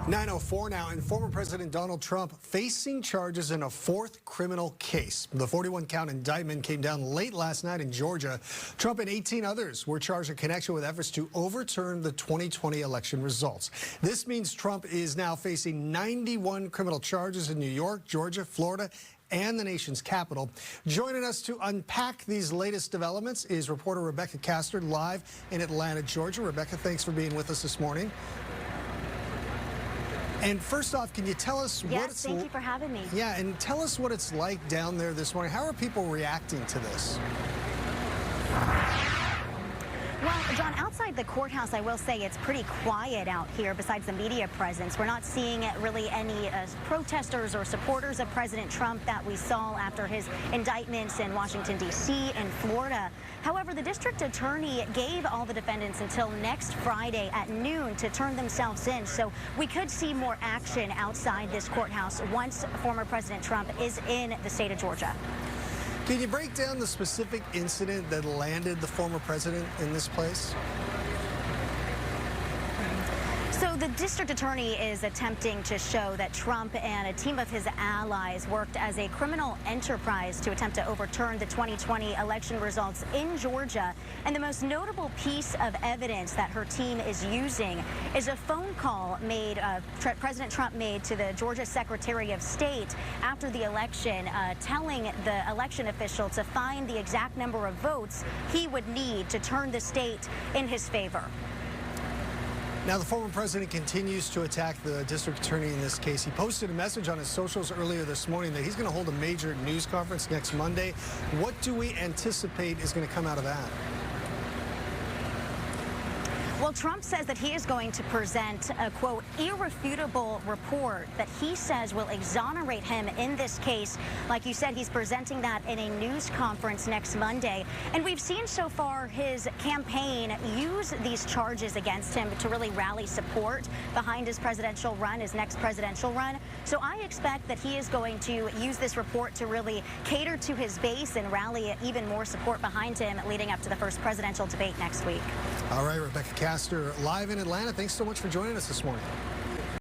9:04 now, and former President Donald Trump facing charges in a fourth criminal case. The 41-count indictment came down late last night in Georgia. Trump and 18 others were charged in connection with efforts to overturn the 2020 election results. This means Trump is now facing 91 criminal charges in New York, Georgia, Florida, and the nation's capital. Joining us to unpack these latest developments is reporter Rebecca Castor, live in Atlanta, Georgia. Rebecca, thanks for being with us this morning. And first off, can you tell us what it's like? Thank you for having me. Yeah, and tell us what it's like down there this morning. How are people reacting to this? Well, John, outside the courthouse, I will say it's pretty quiet out here besides the media presence. We're not seeing really any protesters or supporters of President Trump that we saw after his indictments in Washington, D.C. and Florida. However, the district attorney gave all the defendants until next Friday at noon to turn themselves in. So we could see more action outside this courthouse once former President Trump is in the state of Georgia. Can you break down the specific incident that landed the former president in this place? So the district attorney is attempting to show that Trump and a team of his allies worked as a criminal enterprise to attempt to overturn the 2020 election results in Georgia. And the most notable piece of evidence that her team is using is a phone call made President Trump made to the Georgia Secretary of State after the election, telling the election official to find the exact number of votes he would need to turn the state in his favor. Now, the former president continues to attack the district attorney in this case. He posted a message on his socials earlier this morning that he's going to hold a major news conference next Monday. What do we anticipate is going to come out of that? Well, Trump says that he is going to present a, quote, irrefutable report that he says will exonerate him in this case. Like you said, he's presenting that in a news conference next Monday. And we've seen so far his campaign use these charges against him to really rally support behind his presidential run, his next presidential run. So I expect that he is going to use this report to really cater to his base and rally even more support behind him leading up to the first presidential debate next week. All right, Rebecca Castor, live in Atlanta. Thanks so much for joining us this morning.